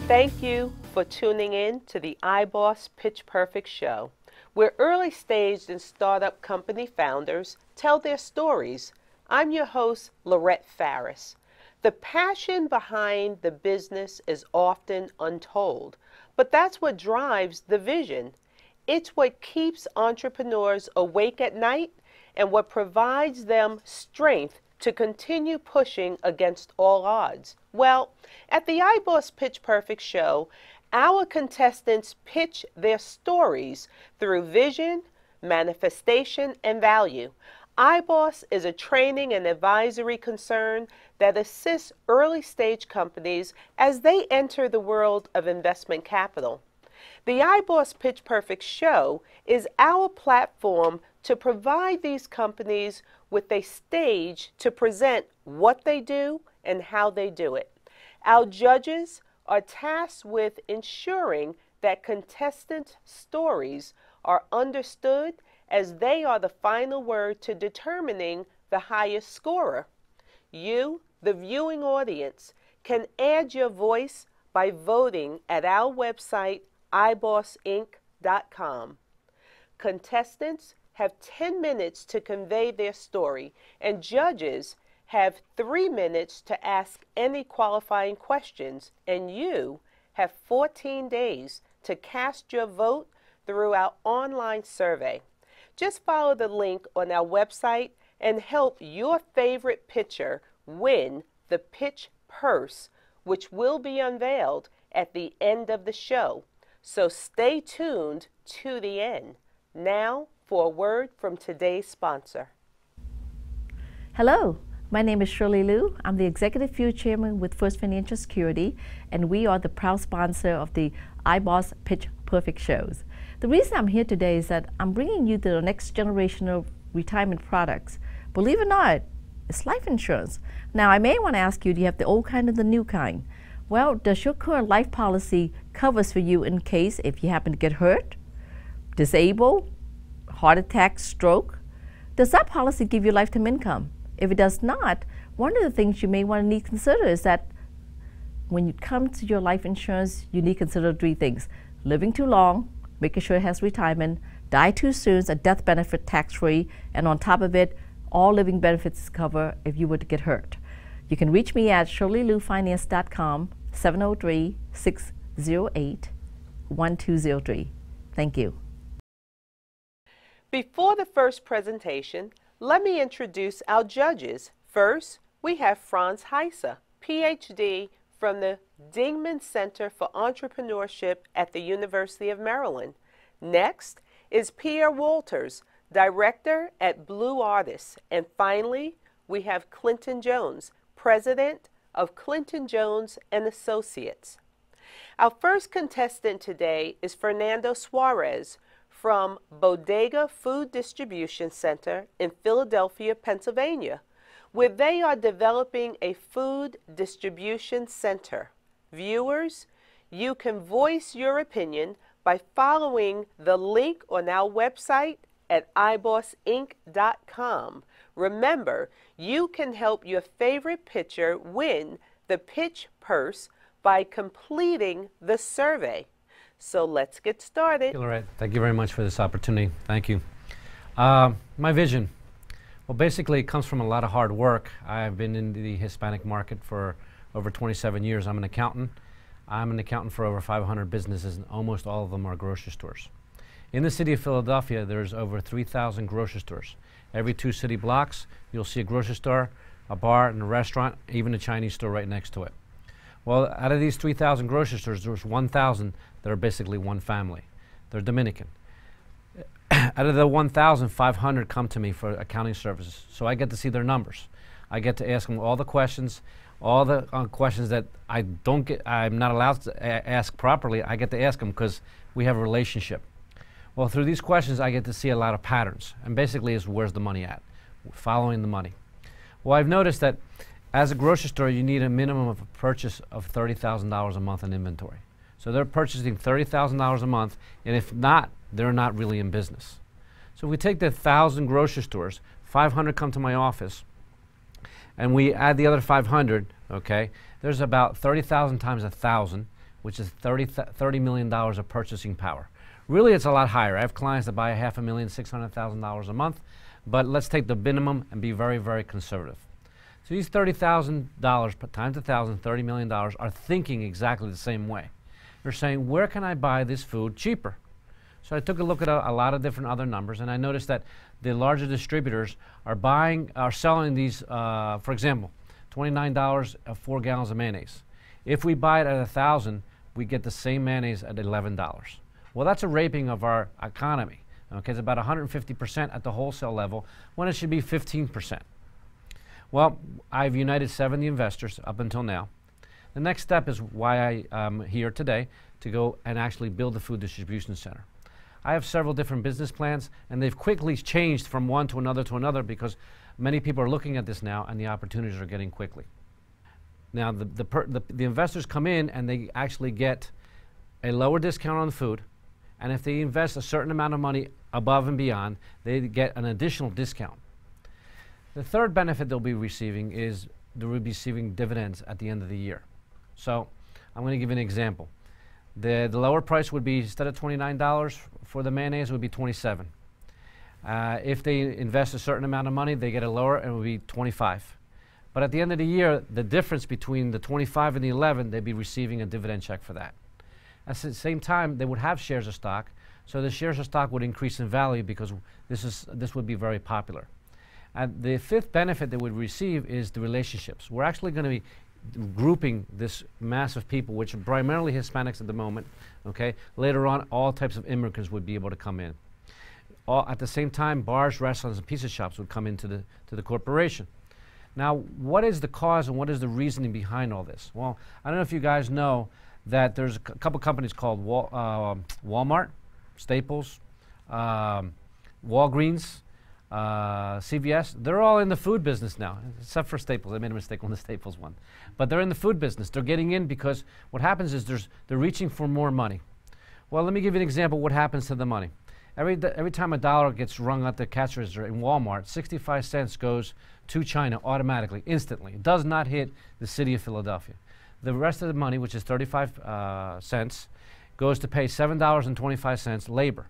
Thank you for tuning in to the iBOSS Pitch Perfect show, where early stage and startup company founders tell their stories. I'm your host, Lorette Farris. The passion behind the business is often untold, but that's what drives the vision. It's what keeps entrepreneurs awake at night and what provides them strength to continue pushing against all odds. Well, at the iBOSS Pitch Perfect show, our contestants pitch their stories through vision, manifestation, and value. iBOSS is a training and advisory concern that assists early stage companies as they enter the world of investment capital. The iBOSS Pitch Perfect show is our platform to provide these companies with a stage to present what they do and how they do it. Our judges are tasked with ensuring that contestant stories are understood, as they are the final word to determining the highest scorer. You, the viewing audience, can add your voice by voting at our website, ibossinc.com. Contestants have 10 minutes to convey their story, and judges have 3 minutes to ask any qualifying questions, and you have 14 days to cast your vote through our online survey. Just follow the link on our website and help your favorite pitcher win the pitch purse, which will be unveiled at the end of the show. So stay tuned to the end. Now for a word from today's sponsor. Hello, my name is Shirley Liu. I'm the Executive Field Chairman with First Financial Security, and we are the proud sponsor of the iBOSS Pitch Perfect shows. The reason I'm here today is that I'm bringing you the next generation of retirement products. Believe it or not, it's life insurance. Now, I may want to ask you, do you have the old kind or the new kind? Well, does your current life policy covers for you in case if you happen to get hurt, disabled, heart attack, stroke? Does that policy give you lifetime income? If it does not, one of the things you may want to need to consider is that when you come to your life insurance, you need to consider 3 things: living too long, making sure it has retirement, die too soon, a death benefit tax-free, and on top of it, all living benefits cover if you were to get hurt. You can reach me at shirleyloufinance.com, 703-608-1203. Thank you. Before the first presentation, let me introduce our judges. First, we have Franz Heiser, PhD from the Dingman Center for Entrepreneurship at the University of Maryland. Next is Pierre Walters, Director at Blue Artists. And finally, we have Clinton Jones, President of Clinton Jones and Associates. Our first contestant today is Fernando Suarez from Bodega Food Distribution Center in Philadelphia, Pennsylvania, where they are developing a food distribution center. Viewers, you can voice your opinion by following the link on our website at ibossinc.com. Remember, you can help your favorite pitcher win the pitch purse by completing the survey. So let's get started. All right. Thank you very much for this opportunity. Thank you. My vision, well, basically it comes from a lot of hard work. I've been in the Hispanic market for over 27 years. I'm an accountant. I'm an accountant for over 500 businesses, and almost all of them are grocery stores. In the city of Philadelphia, there's over 3,000 grocery stores. Every 2 city blocks, you'll see a grocery store, a bar, and a restaurant, even a Chinese store right next to it. Well, out of these 3,000 grocery stores, there's 1,000 that are basically one family. They're Dominican. Out of the 1,500 come to me for accounting services, so I get to see their numbers. I get to ask them all the questions that I'm not allowed to ask properly. I get to ask them because we have a relationship. Well, through these questions, I get to see a lot of patterns, and basically is where's the money at? Following the money. Well, I've noticed that as a grocery store, you need a minimum of a purchase of $30,000 a month in inventory. So they're purchasing $30,000 a month, and if not, they're not really in business. So if we take the 1,000 grocery stores, 500 come to my office, and we add the other 500, okay, there's about 30,000 times 1,000, which is $30 million of purchasing power. Really, it's a lot higher. I have clients that buy $500,000, $600,000 a month, but let's take the minimum and be very, very conservative. So these $30,000 times 1,000, $30 million are thinking exactly the same way. They're saying, where can I buy this food cheaper? So I took a look at a lot of different other numbers, and I noticed that the larger distributors are selling these, for example, $29 of 4 gallons of mayonnaise. If we buy it at 1,000, we get the same mayonnaise at $11. Well, that's a raping of our economy. Okay, it's about 150% at the wholesale level when it should be 15%. Well, I've united 70 investors up until now. The next step is why I am here today, to go and actually build a food distribution center. I have several different business plans, and they've quickly changed from one to another because many people are looking at this now, and the opportunities are getting quickly. Now, the investors come in and they actually get a lower discount on the food, and if they invest a certain amount of money above and beyond, they get an additional discount. The third benefit they'll be receiving is they'll be receiving dividends at the end of the year. So I'm going to give you an example. The lower price would be, instead of $29 for the mayonnaise, it would be $27. If they invest a certain amount of money, they get a lower, and it would be $25. But at the end of the year, the difference between the 25 and the 11, they'd be receiving a dividend check for that. At the same time, they would have shares of stock, so the shares of stock would increase in value because this would be very popular. And the fifth benefit they would receive is the relationships. We're actually going to be grouping this mass of people, which are primarily Hispanics at the moment. Okay, later on, all types of immigrants would be able to come in. At the same time, bars, restaurants, and pizza shops would come into the corporation. Now, what is the cause and what is the reasoning behind all this? Well, I don't know if you guys know that there's a couple companies called Walmart, Staples, Walgreens, CVS. They're all in the food business now, except for Staples. I made a mistake on the Staples one. But they're in the food business. They're getting in because what happens is they're reaching for more money. Well, let me give you an example of what happens to the money. Every time a dollar gets rung at the cash register in Walmart, 65 cents goes to China automatically, instantly. It does not hit the city of Philadelphia. The rest of the money, which is 35 cents, goes to pay $7.25 labor.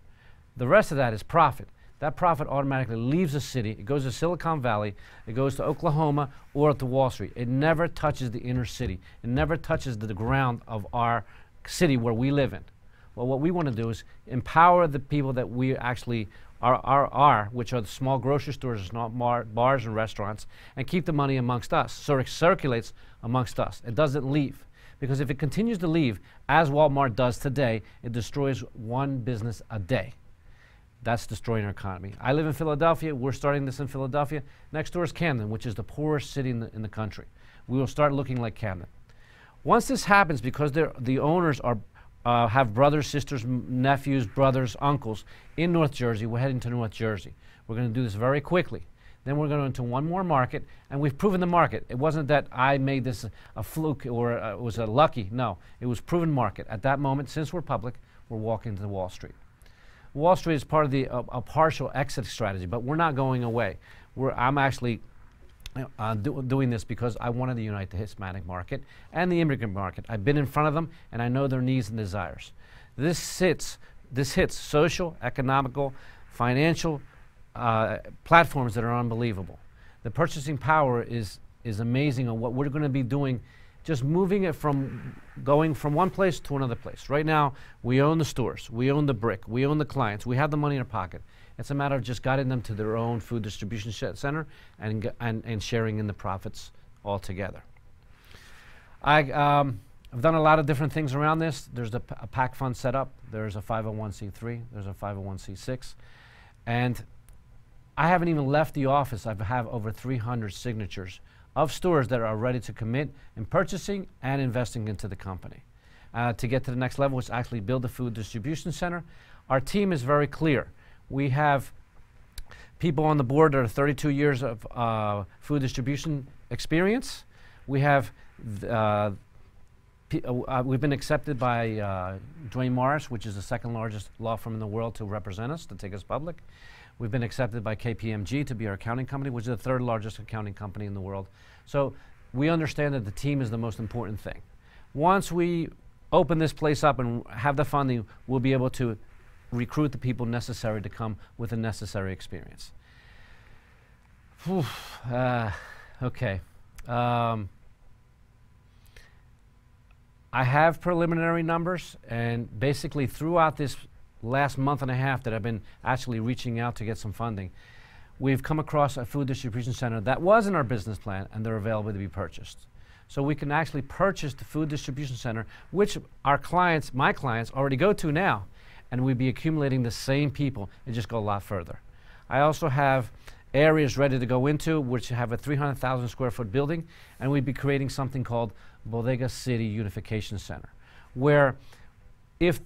The rest of that is profit. That profit automatically leaves the city. It goes to Silicon Valley. It goes to Oklahoma or to Wall Street. It never touches the inner city. It never touches the ground of our city where we live in. Well, what we want to do is empower the people that we actually are, which are the small grocery stores, small bars and restaurants, and keep the money amongst us, so it circulates amongst us. It doesn't leave. Because if it continues to leave, as Walmart does today, it destroys one business a day. That's destroying our economy. I live in Philadelphia. We're starting this in Philadelphia. Next door is Camden, which is the poorest city in the country. We will start looking like Camden. Once this happens, because the owners have brothers, sisters, nephews, brothers, uncles in North Jersey, we're heading to North Jersey. We're going to do this very quickly. Then we're going into one more market, and we've proven the market. It wasn't that I made this a fluke or it was a lucky. No, it was proven market. At that moment, since we're public, we're walking to Wall Street. Wall Street is part of a partial exit strategy, but we're not going away. I'm actually doing this because I wanted to unite the Hispanic market and the immigrant market. I've been in front of them, and I know their needs and desires. This hits social, economical, financial platforms that are unbelievable. The purchasing power is amazing on what we're going to be doing, just moving it from going from one place to another place. Right now, we own the stores, we own the brick, we own the clients, we have the money in our pocket. It's a matter of just guiding them to their own food distribution center and sharing in the profits all together. I've done a lot of different things around this. There's a PAC fund set up. There's a 501c3. There's a 501c6. And I haven't even left the office. I have over 300 signatures of stores that are ready to commit in purchasing and investing into the company. To get to the next level is actually build a food distribution center. Our team is very clear. We have people on the board that are 32 years of food distribution experience. We have we've been accepted by Duane Morris, which is the second largest law firm in the world, to represent us, to take us public. We've been accepted by KPMG to be our accounting company, which is the third largest accounting company in the world. So we understand that the team is the most important thing. Once we open this place up and have the funding, we'll be able to recruit the people necessary to come with the necessary experience. Whew, okay. I have preliminary numbers, and basically throughout this last month and a half that I've been actually reaching out to get some funding, we've come across a food distribution center that was in our business plan, and they're available to be purchased. So we can actually purchase the food distribution center, which our clients, my clients, already go to now, and we'd be accumulating the same people and just go a lot further. I also have areas ready to go into, which have a 300,000 square foot building, and we'd be creating something called Bodega City Unification Center, where if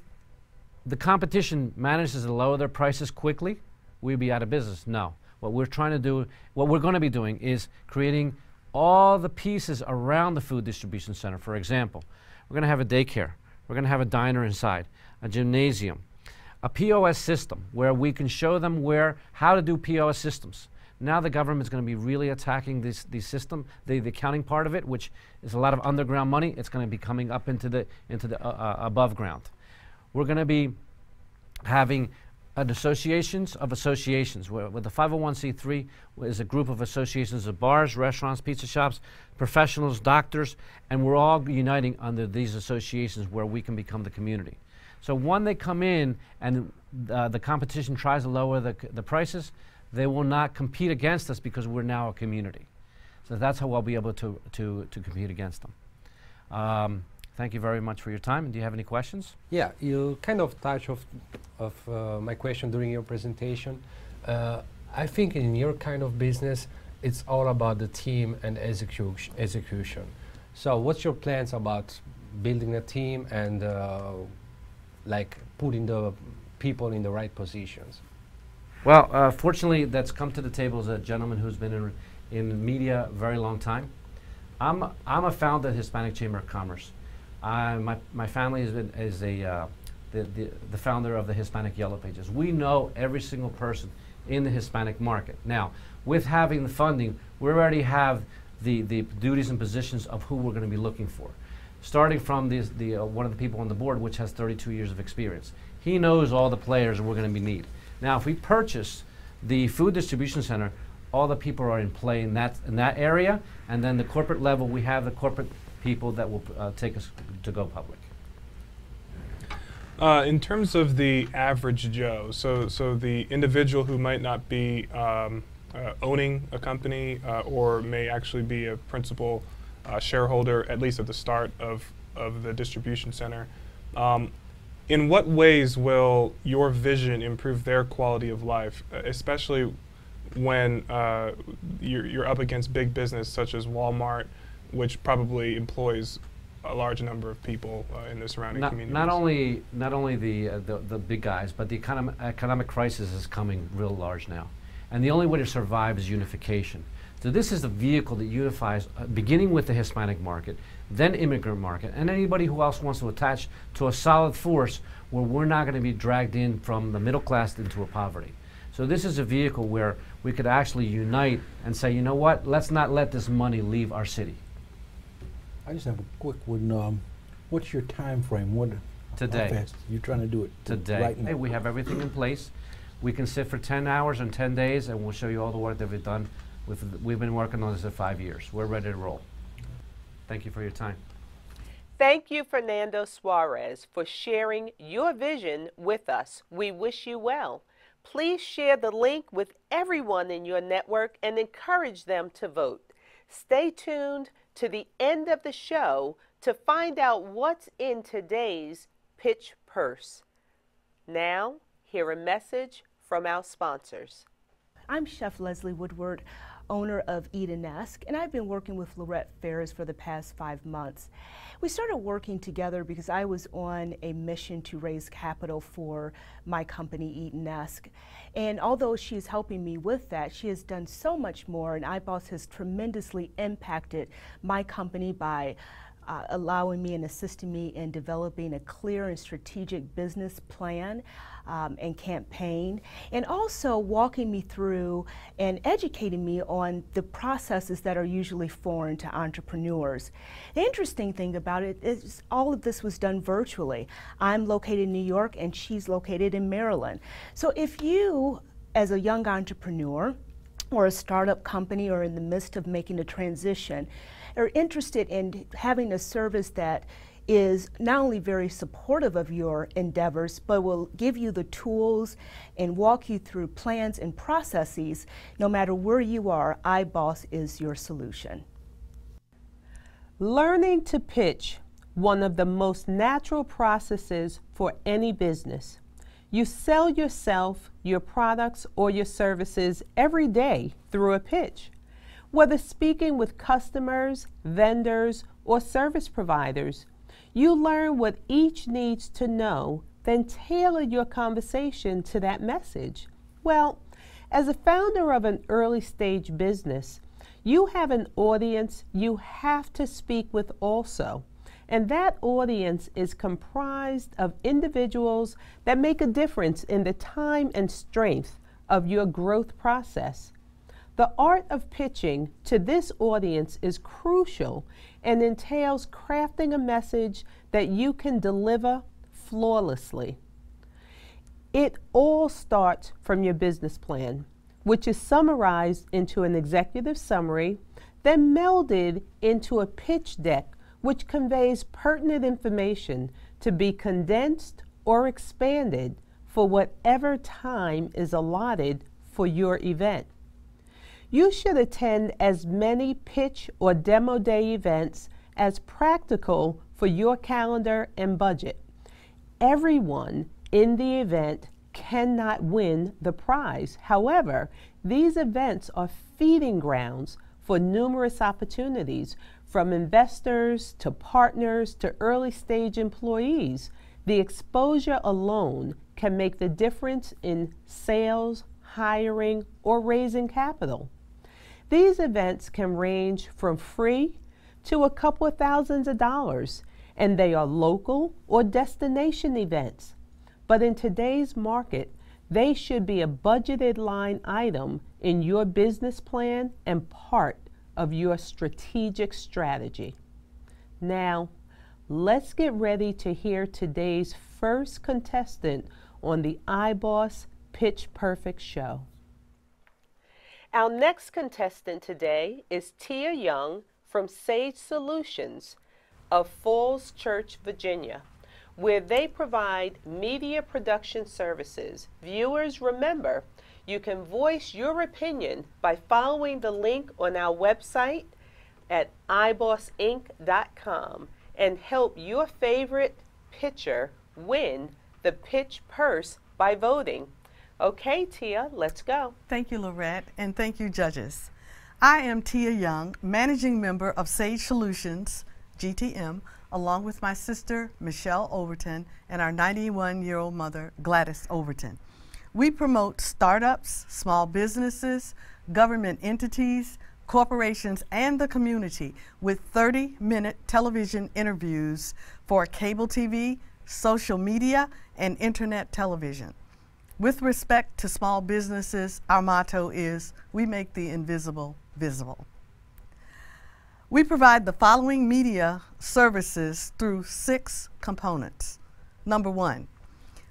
the competition manages to lower their prices quickly, we'd be out of business. No. What we're trying to do, what we're going to be doing is creating all the pieces around the food distribution center. For example, we're going to have a daycare, we're going to have a diner inside, a gymnasium, a POS system where we can show them how to do POS systems. Now the government's going to be really attacking the system, the accounting part of it, which is a lot of underground money. It's going to be coming up into the above ground. We're going to be having associations of associations, with the 501c3 is a group of associations of bars, restaurants, pizza shops, professionals, doctors, and we're all uniting under these associations where we can become the community. So when they come in and the competition tries to lower the prices, they will not compete against us because we're now a community. So that's how we'll be able to compete against them. Thank you very much for your time. And do you have any questions? Yeah, you kind of touched of my question during your presentation. I think in your kind of business, it's all about the team and execution. So what's your plans about building a team and like putting the people in the right positions? Well, fortunately, that's come to the table as a gentleman who's been in media a very long time. I'm a founder of the Hispanic Chamber of Commerce. My family is the founder of the Hispanic Yellow Pages. We know every single person in the Hispanic market. Now, with having the funding, we already have the duties and positions of who we're going to be looking for. Starting from one of the people on the board, which has 32 years of experience. He knows all the players we're going to need. Now, if we purchase the food distribution center, all the people are in play in that area, and then the corporate level, we have the corporate people that will take us to go public. In terms of the average Joe, so the individual who might not be owning a company or may actually be a principal shareholder, at least at the start of the distribution center, in what ways will your vision improve their quality of life, especially when you're up against big business such as Walmart, which probably employs a large number of people in the surrounding communities? Not only the big guys, but the economic crisis is coming real large now. And the only way to survive is unification. So this is the vehicle that unifies, beginning with the Hispanic market, then immigrant market, and anybody who else wants to attach to a solid force where we're not going to be dragged in from the middle class into a poverty. So this is a vehicle where we could actually unite and say, you know what, let's not let this money leave our city. I just have a quick one. What's your time frame? Today. How fast you're trying to do it today? Right now? Hey, we have everything in place. We can sit for 10 hours and 10 days, and we'll show you all the work that we've done. We've been working on this for 5 years. We're ready to roll. Thank you for your time. Thank you, Fernando Suarez, for sharing your vision with us. We wish you well. Please share the link with everyone in your network and encourage them to vote. Stay tuned to the end of the show to find out what's in today's Pitch Purse. Now, hear a message from our sponsors. I'm Chef Leslie Woodward, owner of Eden-esque, and I've been working with Lorette Ferris for the past 5 months. We started working together because I was on a mission to raise capital for my company, Eden-esque. And although she's helping me with that, she has done so much more, and iBOSS has tremendously impacted my company by allowing me and assisting me in developing a clear and strategic business plan and campaign, and also walking me through and educating me on the processes that are usually foreign to entrepreneurs. The interesting thing about it is all of this was done virtually. I'm located in New York and she's located in Maryland. So if you, as a young entrepreneur or a startup company or in the midst of making a transition, are interested in having a service that is not only very supportive of your endeavors, but will give you the tools and walk you through plans and processes, no matter where you are, iBOSS is your solution. Learning to pitch, one of the most natural processes for any business. You sell yourself, your products, or your services every day through a pitch. Whether speaking with customers, vendors, or service providers, you learn what each needs to know, then tailor your conversation to that message. Well, as a founder of an early stage business, you have an audience you have to speak with also. And that audience is comprised of individuals that make a difference in the time and strength of your growth process. The art of pitching to this audience is crucial and entails crafting a message that you can deliver flawlessly. It all starts from your business plan, which is summarized into an executive summary, then melded into a pitch deck, which conveys pertinent information to be condensed or expanded for whatever time is allotted for your event. You should attend as many pitch or demo day events as practical for your calendar and budget. Everyone in the event cannot win the prize. However, these events are feeding grounds for numerous opportunities, from investors to partners to early stage employees. The exposure alone can make the difference in sales, hiring, or raising capital. These events can range from free to a couple of thousands of dollars, and they are local or destination events. But in today's market, they should be a budgeted line item in your business plan and part of your strategic strategy. Now, let's get ready to hear today's first contestant on the iBOSS Pitch Perfect show. Our next contestant today is Tia Young from Sage Solutions of Falls Church, Virginia, where they provide media production services. Viewers, remember, you can voice your opinion by following the link on our website at ibossinc.com and help your favorite pitcher win the pitch purse by voting. Okay, Tia, let's go. Thank you, Lorette, and thank you, judges. I am Tia Young, managing member of Sage Solutions, GTM, along with my sister, Michelle Overton, and our 91-year-old mother, Gladys Overton. We promote startups, small businesses, government entities, corporations, and the community with 30-minute television interviews for cable TV, social media, and internet television. With respect to small businesses, our motto is, we make the invisible visible. We provide the following media services through 6 components. Number 1,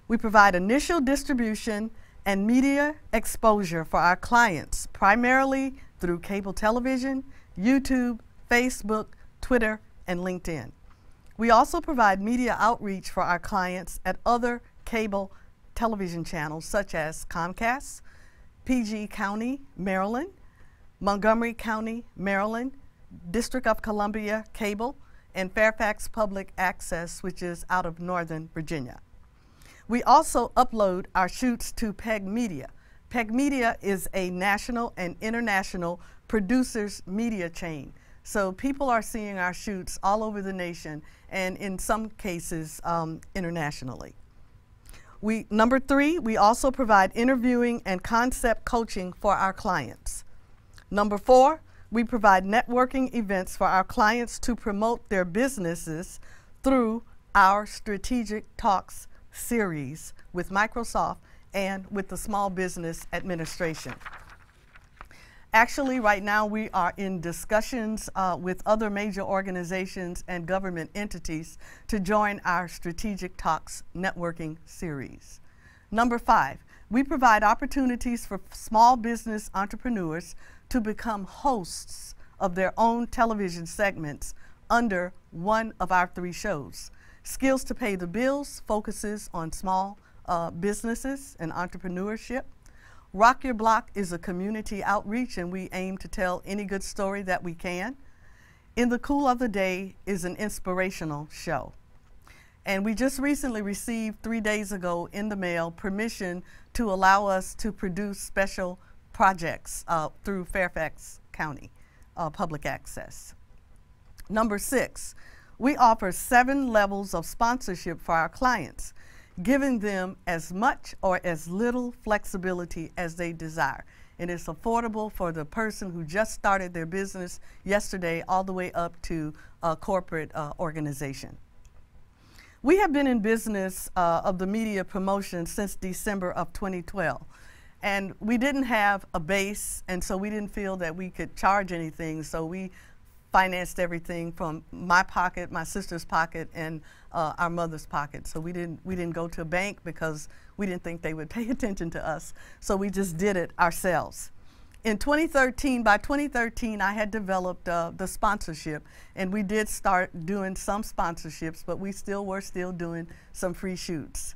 we provide initial distribution and media exposure for our clients, primarily through cable television, YouTube, Facebook, Twitter, and LinkedIn. We also provide media outreach for our clients at other cable television channels such as Comcast, PG County, Maryland, Montgomery County, Maryland, District of Columbia Cable, and Fairfax Public Access, which is out of Northern Virginia. We also upload our shoots to PEG Media. PEG Media is a national and international producers media chain. So people are seeing our shoots all over the nation and in some cases internationally. Number 3, we also provide interviewing and concept coaching for our clients. Number 4, We provide networking events for our clients to promote their businesses through our Strategic Talks series with Microsoft and with the Small Business Administration. Actually, right now we are in discussions with other major organizations and government entities to join our Strategic Talks networking series. Number 5, we provide opportunities for small business entrepreneurs to become hosts of their own television segments under one of our 3 shows. Skills to Pay the Bills focuses on small businesses and entrepreneurship. Rock Your Block is a community outreach, and we aim to tell any good story that we can. In the Cool of the Day is an inspirational show. And we just recently received 3 days ago in the mail permission to allow us to produce special projects through Fairfax County Public Access. Number 6, we offer 7 levels of sponsorship for our clients, giving them as much or as little flexibility as they desire. And it's affordable for the person who just started their business yesterday all the way up to a corporate organization. We have been in business of the media promotion since December of 2012. And we didn't have a base, and so we didn't feel that we could charge anything, so we financed everything from my pocket, my sister's pocket, and our mother's pocket. So we didn't go to a bank because we didn't think they would pay attention to us. So we just did it ourselves. In 2013, by 2013, I had developed the sponsorship, and we did start doing some sponsorships, but we were still doing some free shoots.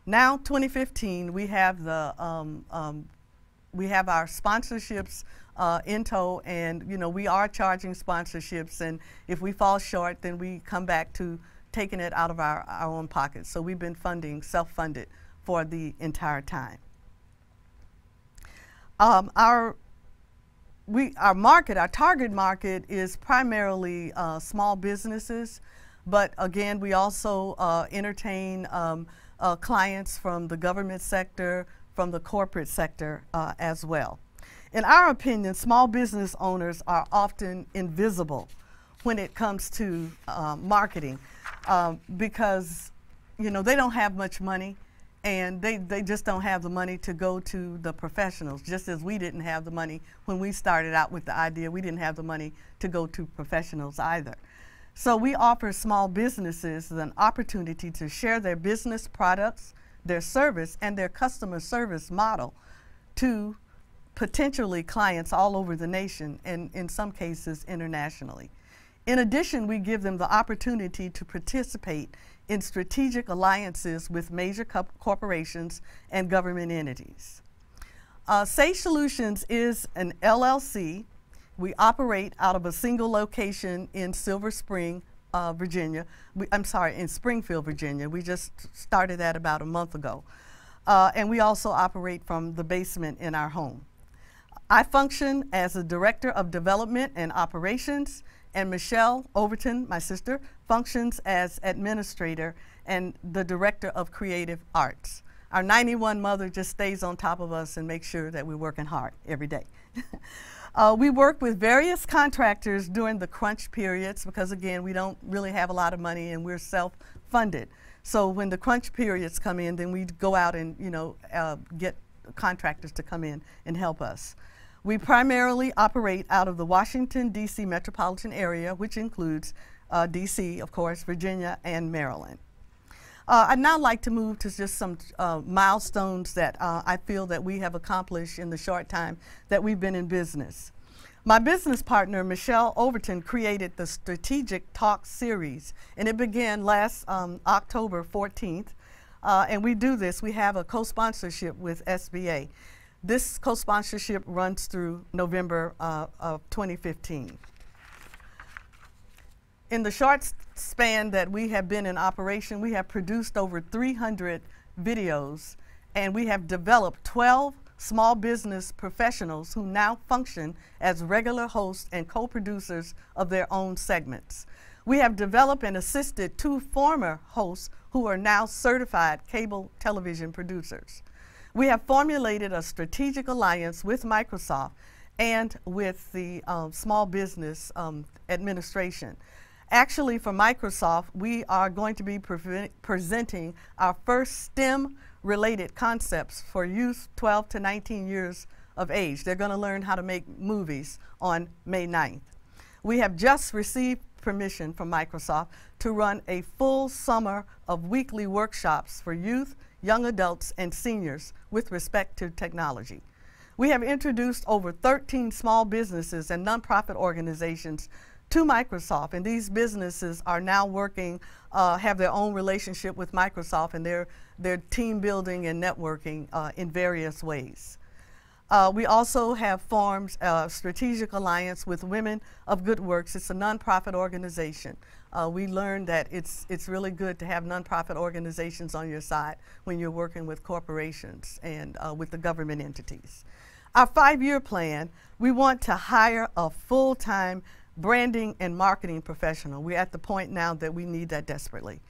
Now, 2015, we have the we have our sponsorships in tow, and we are charging sponsorships, and if we fall short, then we come back to taking it out of our own pockets. So we've been funding, self-funded for the entire time. Our target market is primarily small businesses, but again, we also entertain clients from the government sector, from the corporate sector as well. In our opinion, small business owners are often invisible when it comes to marketing because they don't have much money, and they just don't have the money to go to the professionals, just as we didn't have the money when we started out with the idea. We didn't have the money to go to professionals either. So we offer small businesses an opportunity to share their business products, their service, and their customer service model to potentially clients all over the nation, and in some cases internationally. In addition, we give them the opportunity to participate in strategic alliances with major corporations and government entities. Sage Solutions is an LLC. We operate out of a single location in Silver Spring, Virginia. In Springfield, Virginia. We just started that about a month ago. And we also operate from the basement in our home. I function as a Director of Development and Operations, and Michelle Overton, my sister, functions as Administrator and the Director of Creative Arts. Our 91 mother just stays on top of us and makes sure that we're working hard every day. We work with various contractors during the crunch periods because, again, we don't really have a lot of money and we're self-funded. So when the crunch periods come in, then we go out and get contractors to come in and help us. We primarily operate out of the Washington, D.C. metropolitan area, which includes D.C., of course, Virginia, and Maryland. I'd now like to move to just some milestones that I feel that we have accomplished in the short time that we've been in business. My business partner, Michelle Overton, created the Strategic Talk series, and it began last October 14th. And we do this. We have a co-sponsorship with SBA. This co-sponsorship runs through November of 2015. In the short span that we have been in operation, we have produced over 300 videos, and we have developed 12 small business professionals who now function as regular hosts and co-producers of their own segments. We have developed and assisted 2 former hosts who are now certified cable television producers. We have formulated a strategic alliance with Microsoft, and with the Small Business Administration. Actually, for Microsoft, we are going to be presenting our first STEM-related concepts for youth 12 to 19 years of age. They're going to learn how to make movies on May 9th. We have just received permission from Microsoft to run a full summer of weekly workshops for youth, young adults, and seniors with respect to technology. We have introduced over 13 small businesses and nonprofit organizations to Microsoft, and these businesses are now working, have their own relationship with Microsoft, and they're team building and networking in various ways. We also have formed a strategic alliance with Women of Good Works. It's a nonprofit organization. We learned that it's really good to have nonprofit organizations on your side when you're working with corporations and with the government entities. Our 5-year plan, we want to hire a full-time branding and marketing professional. We're at the point now that we need that desperately.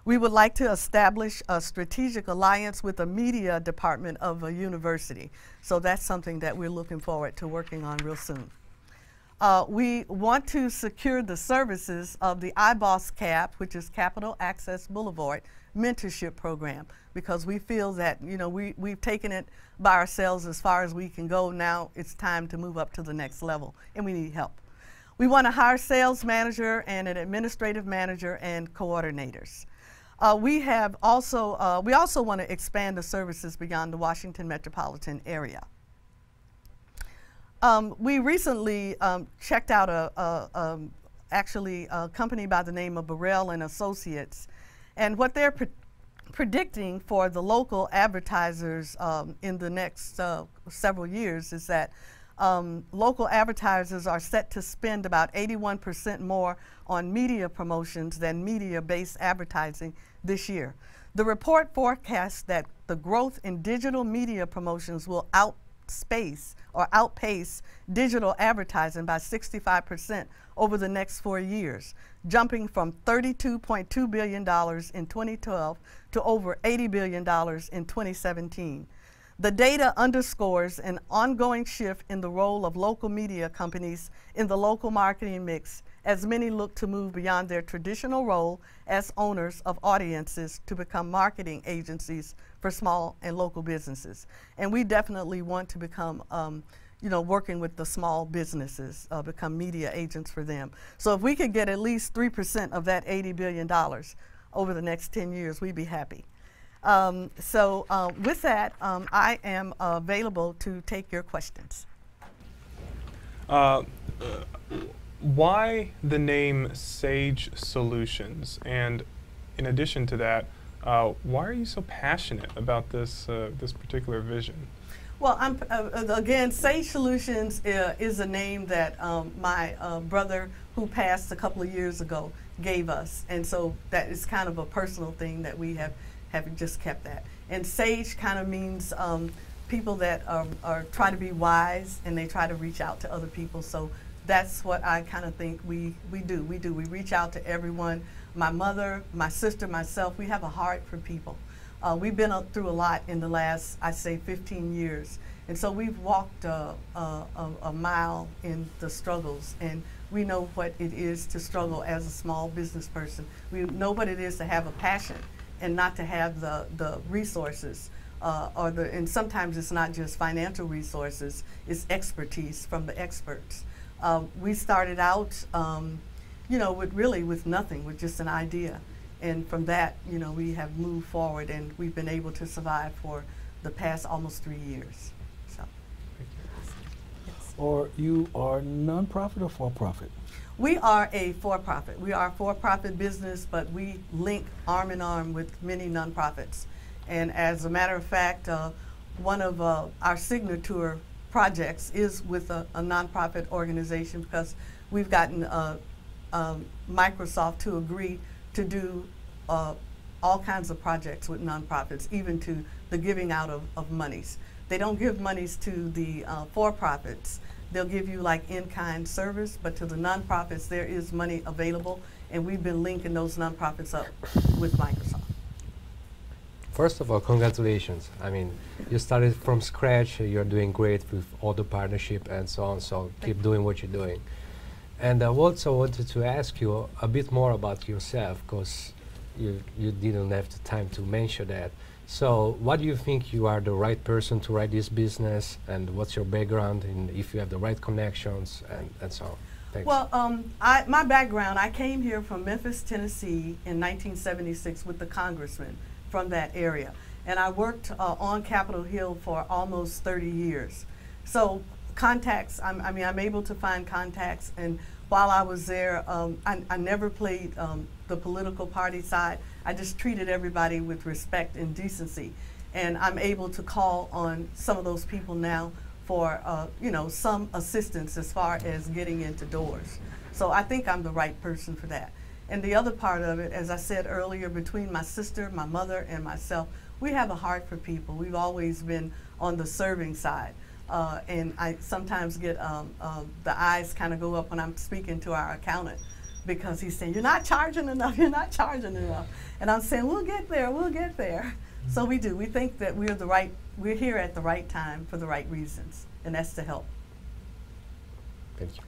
We would like to establish a strategic alliance with the media department of a university. So that's something that we're looking forward to working on real soon. We want to secure the services of the iBOSS CAP, which is Capital Access Boulevard mentorship program, because we feel that, you know, we've taken it by ourselves as far as we can go. Now it's time to move up to the next level, and we need help. We want to hire sales manager and an administrative manager and coordinators. We also want to expand the services beyond the Washington metropolitan area. We recently checked out a company by the name of Burrell and Associates, and what they're predicting for the local advertisers in the next several years is that local advertisers are set to spend about 81% more on media promotions than media-based advertising this year. The report forecasts that the growth in digital media promotions will outpace digital advertising by 65% over the next 4 years, jumping from $32.2 billion in 2012 to over $80 billion in 2017. The data underscores an ongoing shift in the role of local media companies in the local marketing mix, as many look to move beyond their traditional role as owners of audiences to become marketing agencies for small and local businesses. And we definitely want to become, working with the small businesses, become media agents for them. So if we could get at least 3% of that $80 billion over the next 10 years, we'd be happy. With that, I am available to take your questions. Why the name Sage Solutions? And in addition to that, why are you so passionate about this particular vision? Well, again, Sage Solutions is a name that my brother, who passed a couple of years ago, gave us, and so that is kind of a personal thing that we have just kept that. And sage kind of means people that are try to be wise, and they try to reach out to other people. So that's what I kind of think we do. We reach out to everyone. My mother, my sister, myself, we have a heart for people. We've been through a lot in the last, I say, 15 years. And so we've walked a mile in the struggles, and we know what it is to struggle as a small business person. We know what it is to have a passion and not to have the resources, and sometimes it's not just financial resources, it's expertise from the experts. We started out, with nothing, with just an idea. And from that, we have moved forward, and we've been able to survive for the past almost 3 years. So. Yes. Or you are nonprofit or for-profit? We are a for-profit. We are a for-profit business, but we link arm in arm with many nonprofits. And as a matter of fact, one of our signature projects is with a nonprofit organization, because we've gotten Microsoft to agree to do all kinds of projects with nonprofits, even to the giving out of monies. They don't give monies to the for-profits. They'll give you like in-kind service, but to the nonprofits there is money available, and we've been linking those nonprofits up with Microsoft. First of all, congratulations. I mean, you started from scratch. You're doing great with all the partnership and so on. So keep doing what you're doing. And I also wanted to ask you a bit more about yourself, because you didn't have the time to mention that. So what do you think you are the right person to run this business, and what's your background, and if you have the right connections, and so on? Thanks. Well, my background, I came here from Memphis, Tennessee in 1976 with the congressman from that area. And I worked on Capitol Hill for almost 30 years. So contacts, I'm able to find contacts. And while I was there, I never played the political party side. I just treated everybody with respect and decency. And I'm able to call on some of those people now for some assistance as far as getting into doors. So I think I'm the right person for that. And the other part of it, as I said earlier, between my sister, my mother, and myself, we have a heart for people. We've always been on the serving side. And I sometimes get the eyes kind of go up when I'm speaking to our accountant, because he's saying, you're not charging enough, you're not charging enough. And I'm saying, we'll get there, we'll get there. So we do. We think that we're here at the right time for the right reasons, and that's to help. Thank you.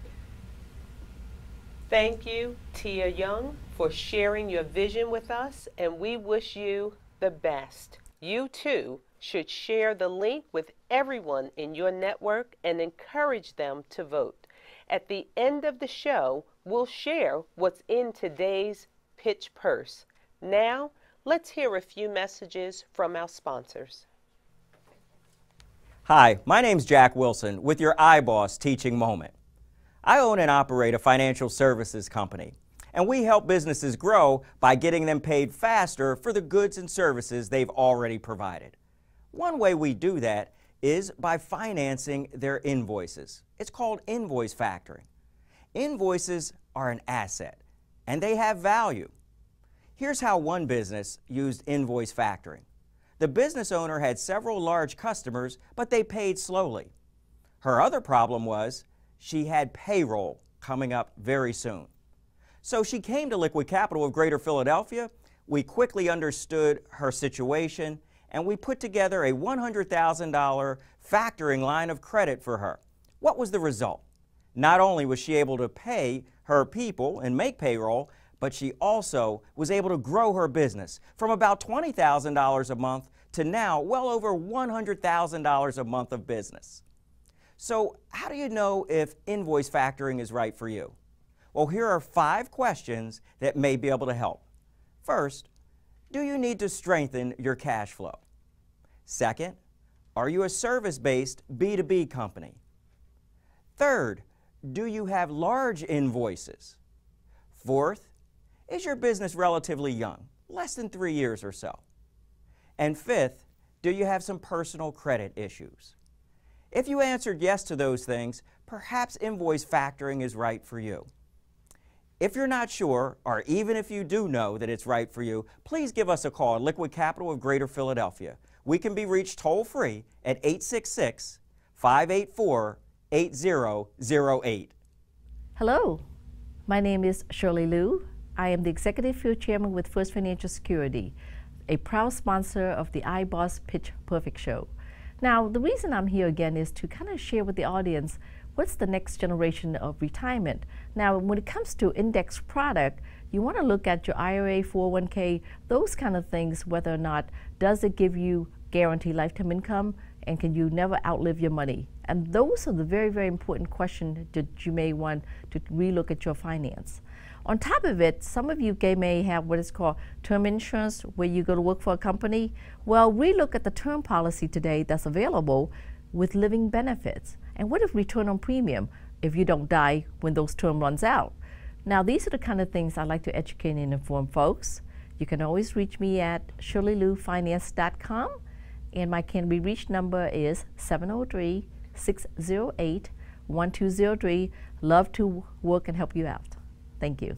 Thank you, Tia Young, for sharing your vision with us, and we wish you the best. You too should share the link with everyone in your network and encourage them to vote. At the end of the show, we'll share what's in today's Pitch Purse. Now, let's hear a few messages from our sponsors. Hi, my name's Jack Wilson with your iBOSS Teaching Moment. I own and operate a financial services company, and we help businesses grow by getting them paid faster for the goods and services they've already provided. One way we do that is by financing their invoices. It's called invoice factoring. Invoices are an asset, and they have value. Here's how one business used invoice factoring. The business owner had several large customers, but they paid slowly. Her other problem was she had payroll coming up very soon. So she came to Liquid Capital of Greater Philadelphia. We quickly understood her situation, and we put together a $100,000 factoring line of credit for her. What was the result? Not only was she able to pay her people and make payroll, but she also was able to grow her business from about $20,000 a month to now well over $100,000 a month of business. So how do you know if invoice factoring is right for you? Well, here are 5 questions that may be able to help. First, do you need to strengthen your cash flow? Second, are you a service-based B2B company? Third, do you have large invoices? Fourth, is your business relatively young, less than 3 years or so? And fifth, do you have some personal credit issues? If you answered yes to those things, perhaps invoice factoring is right for you. If you're not sure, or even if you do know that it's right for you, please give us a call at Liquid Capital of Greater Philadelphia. We can be reached toll-free at 866-584-8008. Hello, my name is Shirley Liu. I am the Executive Field Chairman with First Financial Security, a proud sponsor of the iBOSS Pitch Perfect show. Now, the reason I'm here again is to kind of share with the audience what's the next generation of retirement. Now, when it comes to index product, you want to look at your IRA, 401k, those kind of things, whether or not does it give you guaranteed lifetime income, and can you never outlive your money? And those are the very, very important questions that you may want to relook at your finance. On top of it, some of you may have what is called term insurance, where you go to work for a company. Well, we look at the term policy today that's available with living benefits. And what if return on premium if you don't die when those term runs out? Now, these are the kind of things I like to educate and inform folks. You can always reach me at shirleyloufinance.com, and my can be reached number is 703-608-1203. Love to work and help you out. Thank you.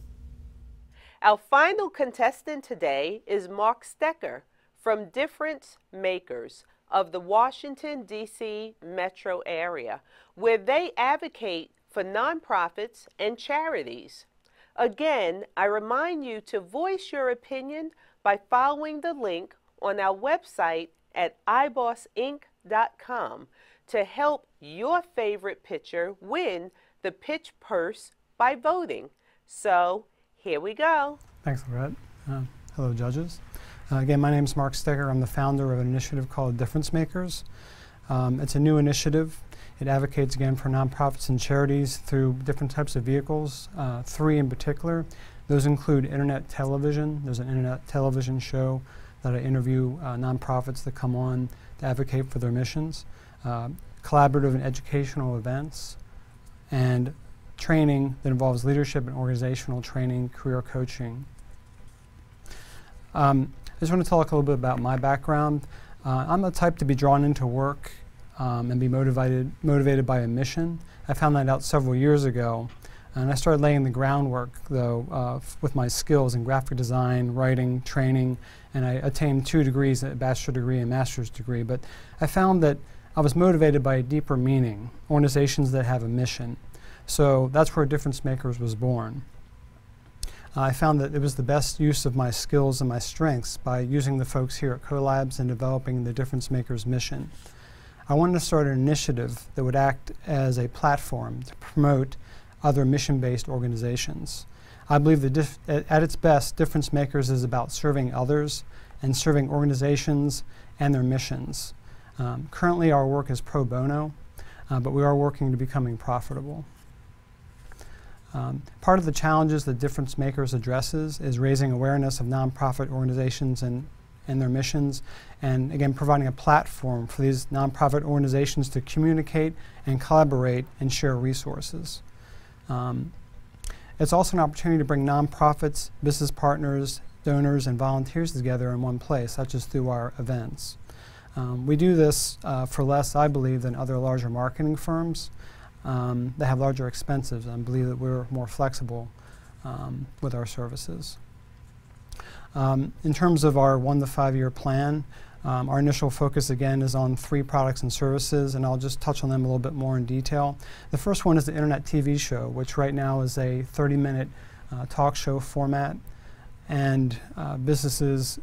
Our final contestant today is Mark Stecker from Difference Makers of the Washington, D.C. metro area, where they advocate for nonprofits and charities. Again, I remind you to voice your opinion by following the link on our website at ibossinc.com to help your favorite pitcher win the pitch purse by voting. So here we go. Thanks, Lorette. Hello, judges. Again, my name is Mark Stecker. I'm the founder of an initiative called Difference Makers. It's a new initiative. It advocates, again, for nonprofits and charities through different types of vehicles, 3 in particular. Those include internet television. There's an internet television show that I interview nonprofits that come on to advocate for their missions, collaborative and educational events, and training that involves leadership and organizational training, career coaching. I just want to talk a little bit about my background. I'm the type to be drawn into work and be motivated by a mission. I found that out several years ago, and I started laying the groundwork, though, with my skills in graphic design, writing, training, and I attained 2 degrees, a bachelor's degree and master's degree. But I found that I was motivated by a deeper meaning, organizations that have a mission. So that's where Difference Makers was born. I found that it was the best use of my skills and my strengths by using the folks here at CoLabs and developing the Difference Makers mission. I wanted to start an initiative that would act as a platform to promote other mission-based organizations. I believe that at its best, Difference Makers is about serving others and serving organizations and their missions. Currently, our work is pro bono, but we are working to becoming profitable. Part of the challenges that Difference Makers addresses is raising awareness of nonprofit organizations and their missions, and again, providing a platform for these nonprofit organizations to communicate and collaborate and share resources. It's also an opportunity to bring nonprofits, business partners, donors, and volunteers together in one place, such as through our events. We do this for less, I believe, than other larger marketing firms. They have larger expenses, and I believe that we're more flexible with our services. In terms of our 1 to 5 year plan, our initial focus again is on 3 products and services, and I'll just touch on them a little bit more in detail. The first one is the Internet TV show, which right now is a 30-minute talk show format, and nonprofits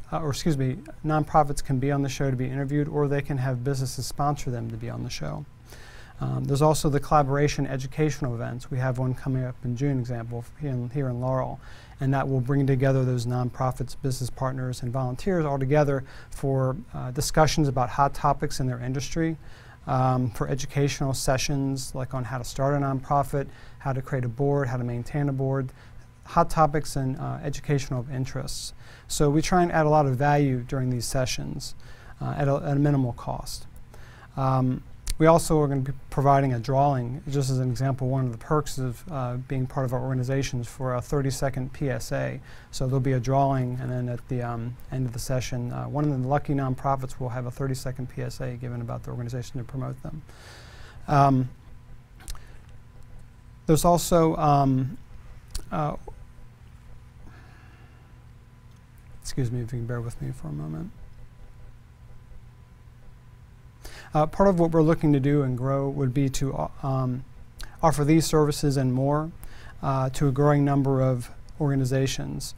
can be on the show to be interviewed, or they can have businesses sponsor them to be on the show. There's also the collaboration educational events. We have one coming up in June, example, here in Laurel, and that will bring together those nonprofits, business partners, and volunteers all together for discussions about hot topics in their industry, for educational sessions like on how to start a nonprofit, how to create a board, how to maintain a board, hot topics and educational interests. So we try and add a lot of value during these sessions at a minimal cost. We also are going to be providing a drawing, just as an example, one of the perks of being part of our organizations for a 30-second PSA. So there'll be a drawing, and then at the end of the session, one of the lucky nonprofits will have a 30-second PSA given about the organization to promote them. There's also, excuse me if you can bear with me for a moment. Part of what we're looking to do and grow would be to offer these services and more to a growing number of organizations.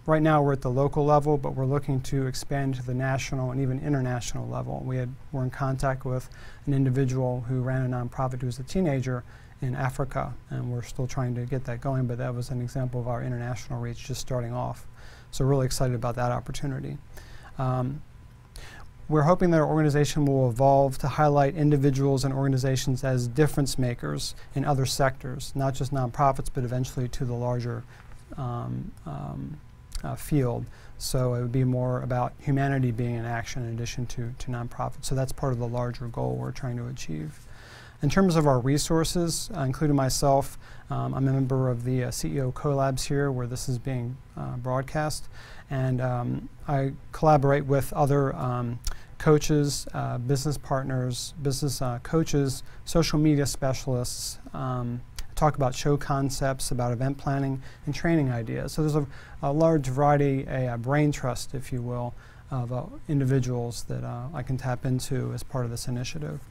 Right now we're at the local level, but we're looking to expand to the national and even international level. We're in contact with an individual who ran a nonprofit who was a teenager in Africa, and we're still trying to get that going, but that was an example of our international reach just starting off. So we're really excited about that opportunity. We're hoping that our organization will evolve to highlight individuals and organizations as difference makers in other sectors, not just nonprofits, but eventually to the larger field. So it would be more about humanity being in action in addition to nonprofits. So that's part of the larger goal we're trying to achieve. In terms of our resources, including myself, I'm a member of the CEO CoLabs here, where this is being broadcast, and I collaborate with other coaches, business partners, business coaches, social media specialists, talk about show concepts, about event planning, and training ideas. So there's a large variety, a brain trust, if you will, of individuals that I can tap into as part of this initiative.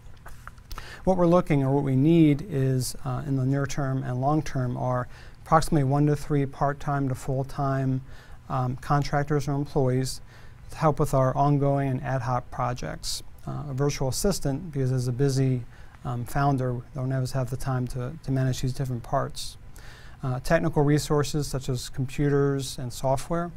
What we're looking, or what we need, is in the near term and long term, are approximately 1 to 3 part-time to full-time contractors or employees to help with our ongoing and ad hoc projects. A virtual assistant, because as a busy founder, they'll never have the time to manage these different parts. Technical resources such as computers and software.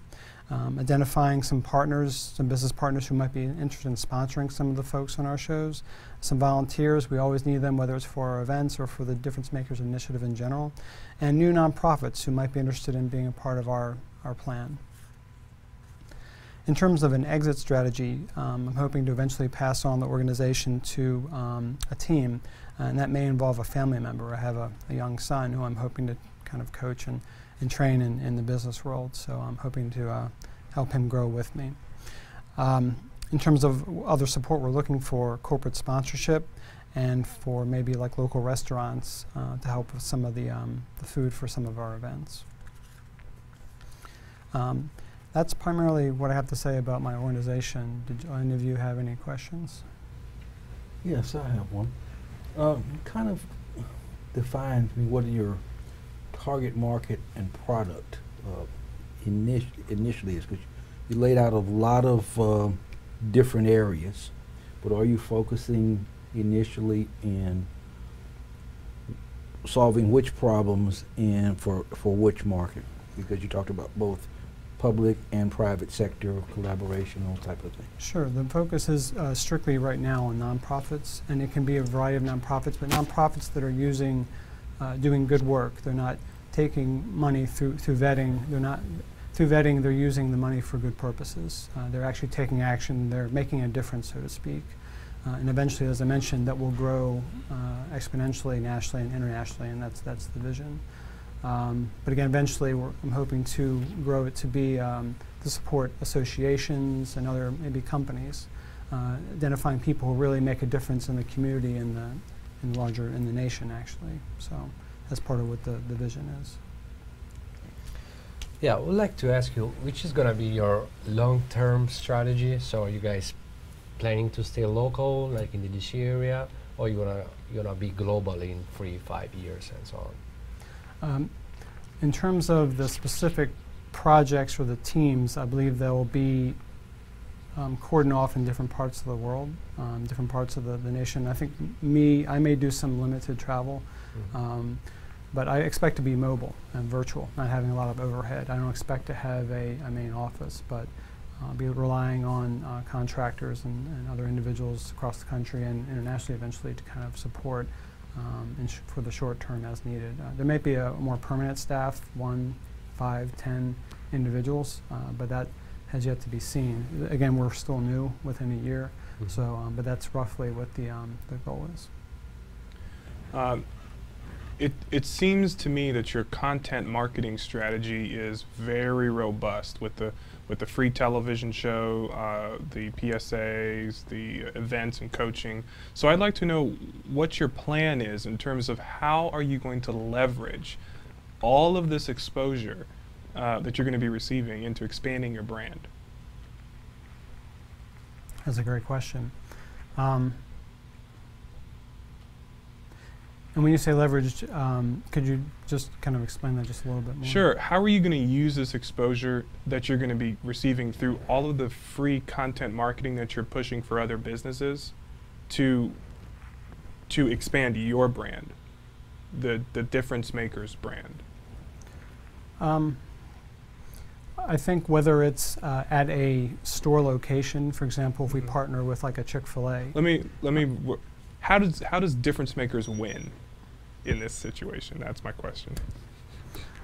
Identifying some partners, some business partners who might be interested in sponsoring some of the folks on our shows. Some volunteers, we always need them, whether it's for our events or for the Difference Makers Initiative in general. And new nonprofits who might be interested in being a part of our plan. In terms of an exit strategy, I'm hoping to eventually pass on the organization to a team, and that may involve a family member. I have a young son who I'm hoping to kind of coach and train in the business world, so I'm hoping to help him grow with me. In terms of other support, we're looking for corporate sponsorship and for maybe like local restaurants to help with some of the food for some of our events. That's primarily what I have to say about my organization. Did any of you have any questions? Yes, I have one. Kind of define to me what your target market and product initially is, because you laid out a lot of different areas, but are you focusing initially in solving which problems and for which market? Because you talked about both public and private sector collaboration, all type of things. Sure. The focus is strictly right now on nonprofits, and it can be a variety of nonprofits, but nonprofits that are using, doing good work. They're not taking money through vetting. They're using the money for good purposes. They're actually taking action. They're making a difference, so to speak. And eventually, as I mentioned, that will grow exponentially, nationally and internationally, and that's the vision. But again, eventually, I'm hoping to grow it to be to support associations and other maybe companies, identifying people who really make a difference in the community and in the nation, actually. So that's part of what the vision is. Yeah, I would like to ask you, which is going to be your long-term strategy? So are you guys planning to stay local, like in the DC area, or you gonna be global in 3-5 years and so on? In terms of the specific projects or the teams, I believe they will be cordoned off in different parts of the world, different parts of the nation. I think I may do some limited travel, but I expect to be mobile and virtual, not having a lot of overhead. I don't expect to have a main office, but be relying on contractors and other individuals across the country and internationally eventually to kind of support for the short term as needed. There may be a more permanent staff, 1, 5, 10 individuals, but that has yet to be seen. Again, we're still new within a year, so but that's roughly what the goal is. It seems to me that your content marketing strategy is very robust with the free television show, the PSAs, the events and coaching. So I'd like to know what your plan is in terms of how are you going to leverage all of this exposure that you're going to be receiving into expanding your brand? That's a great question. And when you say leverage, could you just kind of explain that just a little bit more? Sure. How are you going to use this exposure that you're going to be receiving through all of the free content marketing that you're pushing for other businesses to expand your brand, the Difference Makers brand? I think whether it's at a store location, for example, if we partner with like a Chick-fil-A. How does Difference Makers win in this situation? That's my question.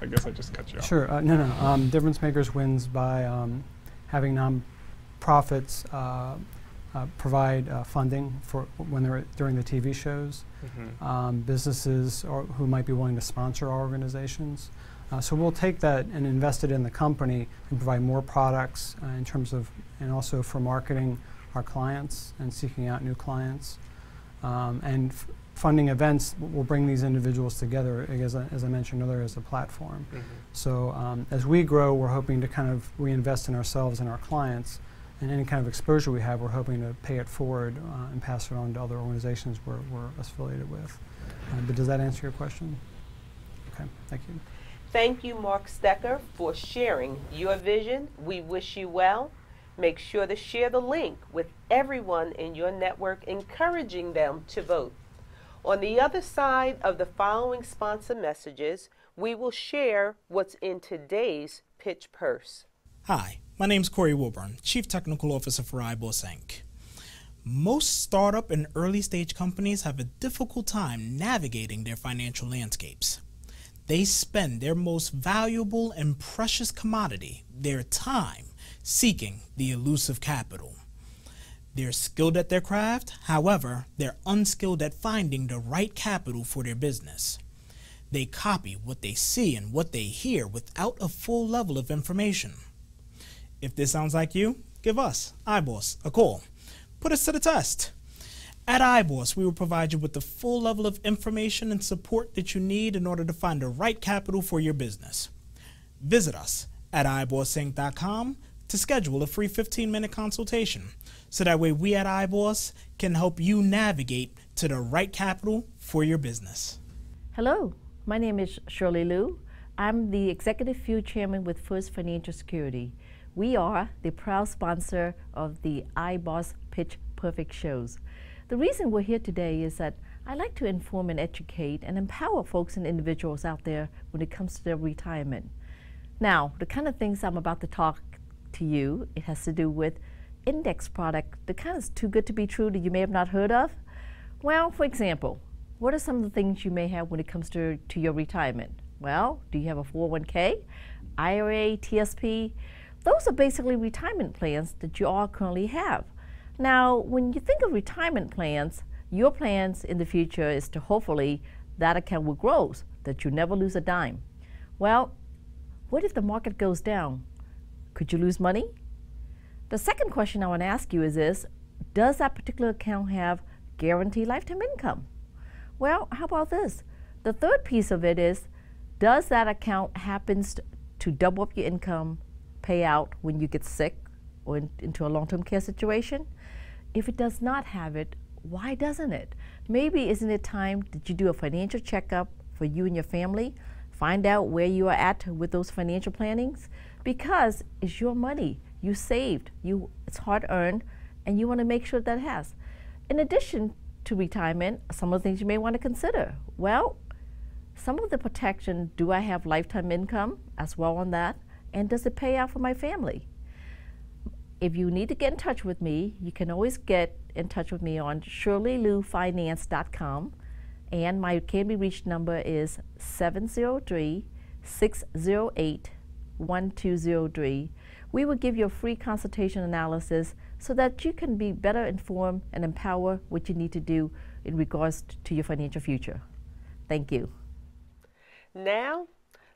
I guess I just cut you off. Sure. No. Difference Makers wins by having nonprofits provide funding for when they're during the TV shows. Businesses who might be willing to sponsor our organizations. So we'll take that and invest it in the company and provide more products in terms of, and also for marketing our clients and seeking out new clients. And funding events will bring these individuals together, as I mentioned earlier, as a platform. So as we grow, we're hoping to kind of reinvest in ourselves and our clients, and any kind of exposure we have, we're hoping to pay it forward and pass it on to other organizations we're affiliated with. But does that answer your question? Okay, thank you. Thank you, Mark Stecker, for sharing your vision. We wish you well. Make sure to share the link with everyone in your network, encouraging them to vote. On the other side of the following sponsor messages, we will share what's in today's Pitch Purse. Hi, my name is Corey Wilburn, Chief Technical Officer for iBOSS Inc. Most startup and early stage companies have a difficult time navigating their financial landscapes. They spend their most valuable and precious commodity, their time, seeking the elusive capital. They're skilled at their craft, however, they're unskilled at finding the right capital for their business. They copy what they see and what they hear without a full level of information. If this sounds like you, give us, iBOSS, a call. Put us to the test. At iBOSS, we will provide you with the full level of information and support that you need in order to find the right capital for your business. Visit us at ibossinc.com to schedule a free 15-minute consultation, so that way we at iBOSS can help you navigate to the right capital for your business. Hello, my name is Shirley Liu. I'm the Executive Field Chairman with First Financial Security. We are the proud sponsor of the iBOSS Pitch Perfect shows. The reason we're here today is that I like to inform and educate and empower folks and individuals out there when it comes to their retirement. Now, the kind of things I'm about to talk to you, it has to do with index product, the kind that's too good to be true that you may have not heard of. Well, for example, what are some of the things you may have when it comes to your retirement? Well, do you have a 401k, IRA, TSP? Those are basically retirement plans that you all currently have. Now, when you think of retirement plans, your plans in the future is to hopefully that account will grow, that you never lose a dime. Well, what if the market goes down? Could you lose money? The second question I want to ask you is this: does that particular account have guaranteed lifetime income? Well, how about this? The third piece of it is, does that account happens to double up your income payout when you get sick or into a long-term care situation? If it does not have it, why doesn't it? Maybe isn't it time that you do a financial checkup for you and your family, find out where you are at with those financial plannings, because it's your money, you saved, it's hard earned, and you want to make sure that has. In addition to retirement, some of the things you may want to consider. Well, some of the protection, do I have lifetime income as well on that? And does it pay out for my family? If you need to get in touch with me, you can always get in touch with me on shirleyloufinance.com, and my can be reached number is 703-608-1203. We will give you a free consultation analysis so that you can be better informed and empower what you need to do in regards to your financial future. Thank you. Now,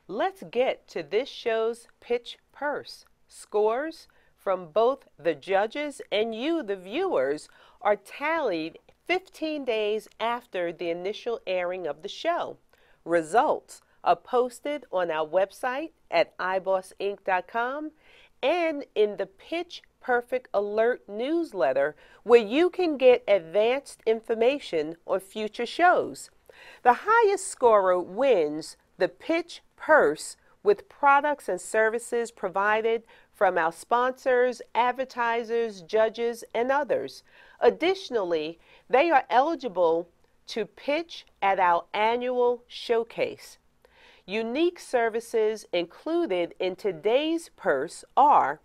let's get to this show's Pitch Purse. Scores from both the judges and you, the viewers, are tallied 15 days after the initial airing of the show. Results are posted on our website at ibossinc.com and in the Pitch Perfect Alert newsletter, where you can get advanced information on future shows. The highest scorer wins the Pitch Purse with products and services provided from our sponsors, advertisers, judges, and others. Additionally, they are eligible to pitch at our annual showcase. Unique services included in today's purse are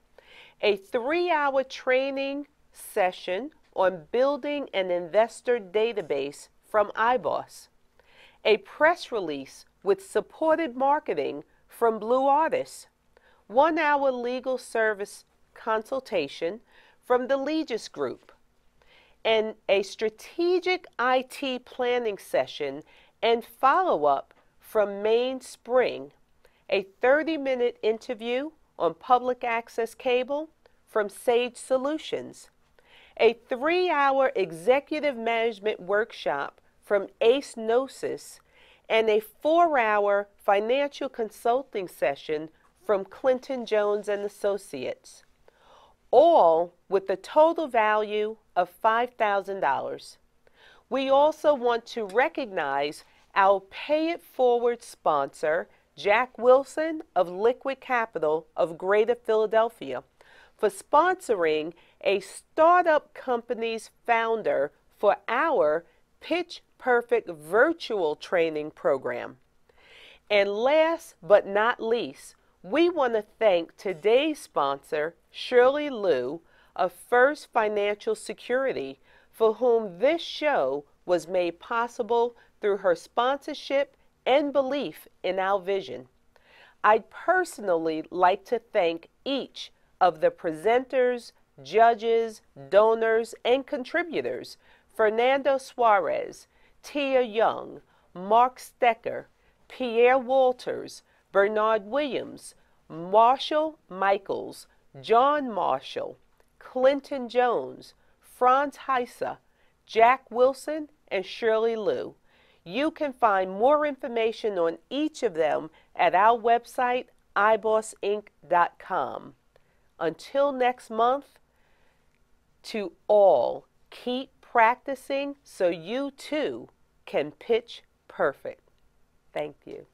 a 3-hour training session on building an investor database from iBOSS, a press release with supported marketing from Blue Artists, 1-hour legal service consultation from the Legis Group, and a strategic IT planning session and follow-up from Mainspring, a 30-minute interview on public access cable from Sage Solutions, a 3-hour executive management workshop from Ace Gnosis, and a 4-hour financial consulting session from Clinton Jones and Associates, all with a total value of $5,000. We also want to recognize our Pay It Forward sponsor, Jack Wilson of Liquid Capital of Greater Philadelphia, for sponsoring a startup company's founder for our Pitch Perfect virtual training program. And last but not least, we want to thank today's sponsor, Shirley Liu of First Financial Security, for whom this show was made possible through her sponsorship and belief in our vision. I'd personally like to thank each of the presenters, judges, donors, and contributors: Fernando Suarez, Tia Young, Mark Stecker, Pierre Walters, Bernard Williams, Marshall Michaels, John Marshall, Clinton Jones, Franz Heise, Jack Wilson, and Shirley Liu. You can find more information on each of them at our website, ibossinc.com. Until next month, to all, keep practicing so you too can pitch perfect. Thank you.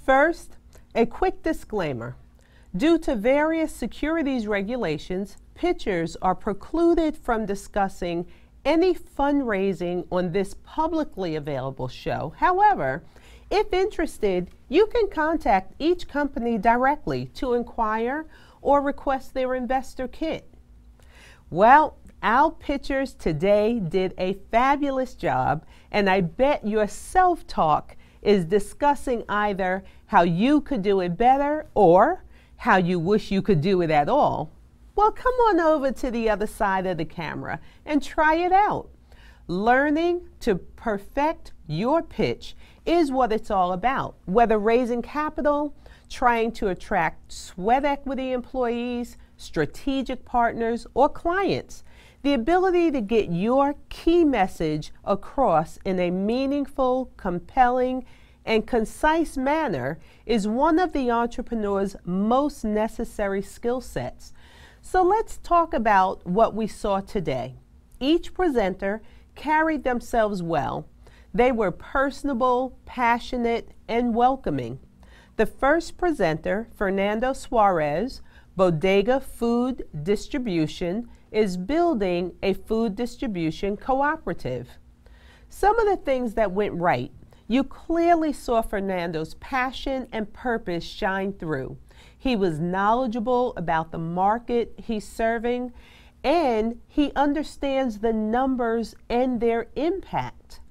First, a quick disclaimer. Due to various securities regulations, pitchers are precluded from discussing any fundraising on this publicly available show. However, if interested, you can contact each company directly to inquire or request their investor kit. Well, our pitchers today did a fabulous job, and I bet your self-talk is discussing either how you could do it better or how you wish you could do it at all. Well, come on over to the other side of the camera and try it out. Learning to perfect your pitch is what it's all about. Whether raising capital, trying to attract sweat equity employees, strategic partners, or clients, the ability to get your key message across in a meaningful, compelling, and concise manner is one of the entrepreneur's most necessary skill sets. So let's talk about what we saw today. Each presenter carried themselves well. They were personable, passionate, and welcoming. The first presenter, Fernando Suarez, Bodega Food Distribution, is building a food distribution cooperative. Some of the things that went right: you clearly saw Fernando's passion and purpose shine through. He was knowledgeable about the market he's serving, and he understands the numbers and their impact.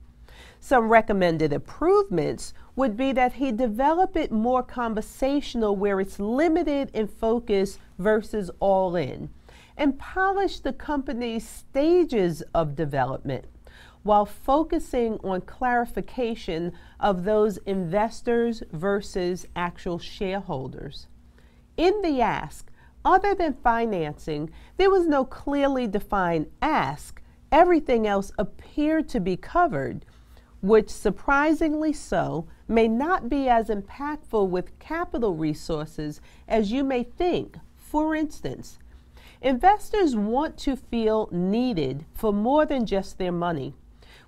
Some recommended improvements would be that he develop it more conversational where it's limited in focus versus all in, and polish the company's stages of development while focusing on clarification of those investors versus actual shareholders. In the ask, other than financing, there was no clearly defined ask. Everything else appeared to be covered, which surprisingly so may not be as impactful with capital resources as you may think. For instance, investors want to feel needed for more than just their money.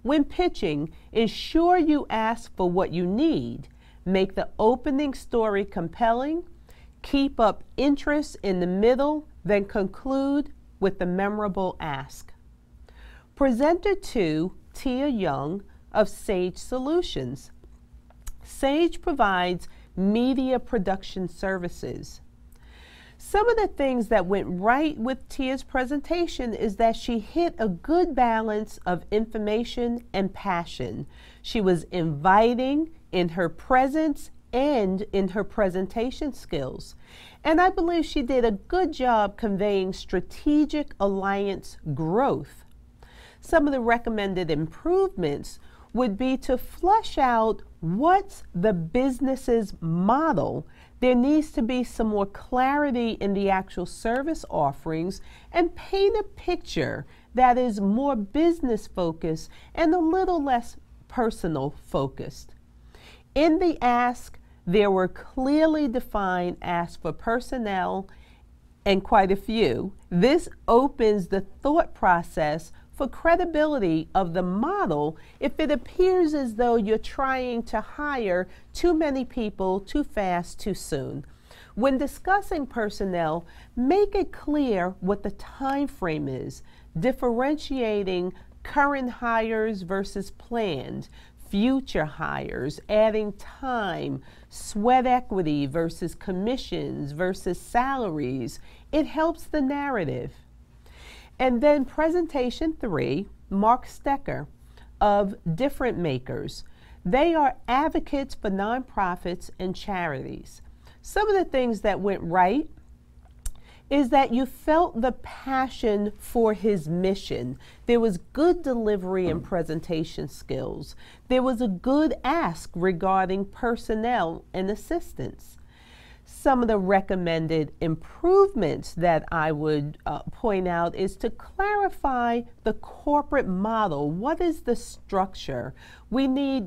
When pitching, ensure you ask for what you need, make the opening story compelling, keep up interest in the middle, then conclude with the memorable ask. Presenter 2, Tia Young of Sage Solutions. Sage provides media production services. Some of the things that went right with Tia's presentation is that she hit a good balance of information and passion. She was inviting in her presence and in her presentation skills. And I believe she did a good job conveying strategic alliance growth. Some of the recommended improvements would be to flesh out what's the business's model. There needs to be some more clarity in the actual service offerings and paint a picture that is more business focused and a little less personal focused. In the ask, there were clearly defined asks for personnel and quite a few. This opens the thought process for credibility of the model if it appears as though you're trying to hire too many people too fast, too soon. When discussing personnel, make it clear what the time frame is, differentiating current hires versus planned, future hires, adding time, sweat equity versus commissions versus salaries. It helps the narrative. And then presentation 3, Mark Stecker of Different Makers. They are advocates for nonprofits and charities. Some of the things that went right is that you felt the passion for his mission. There was good delivery and presentation skills. There was a good ask regarding personnel and assistance. Some of the recommended improvements that I would point out is to clarify the corporate model. What is the structure? We need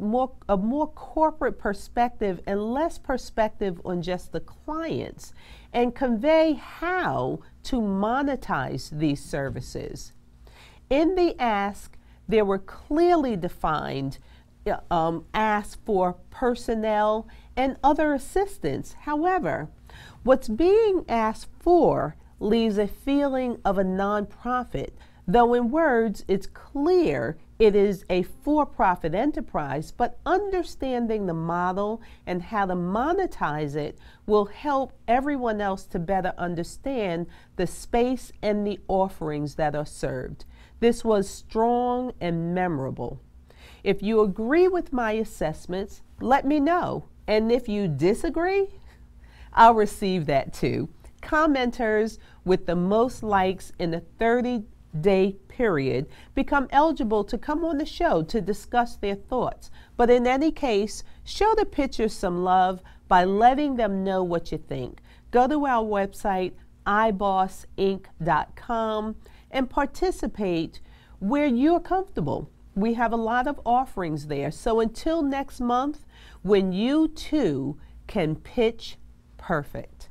a more corporate perspective and less perspective on just the clients, and convey how to monetize these services. In the ask, there were clearly defined asks for personnel and other assistance. However, what's being asked for leaves a feeling of a nonprofit, though in words it's clear it is a for-profit enterprise, but understanding the model and how to monetize it will help everyone else to better understand the space and the offerings that are served. This was strong and memorable. If you agree with my assessments, let me know. And if you disagree, I'll receive that too. Commenters with the most likes in a 30-day period become eligible to come on the show to discuss their thoughts. But in any case, show the pictures some love by letting them know what you think. Go to our website, ibossinc.com, and participate where you're comfortable. We have a lot of offerings there. So until next month, when you too can pitch perfect.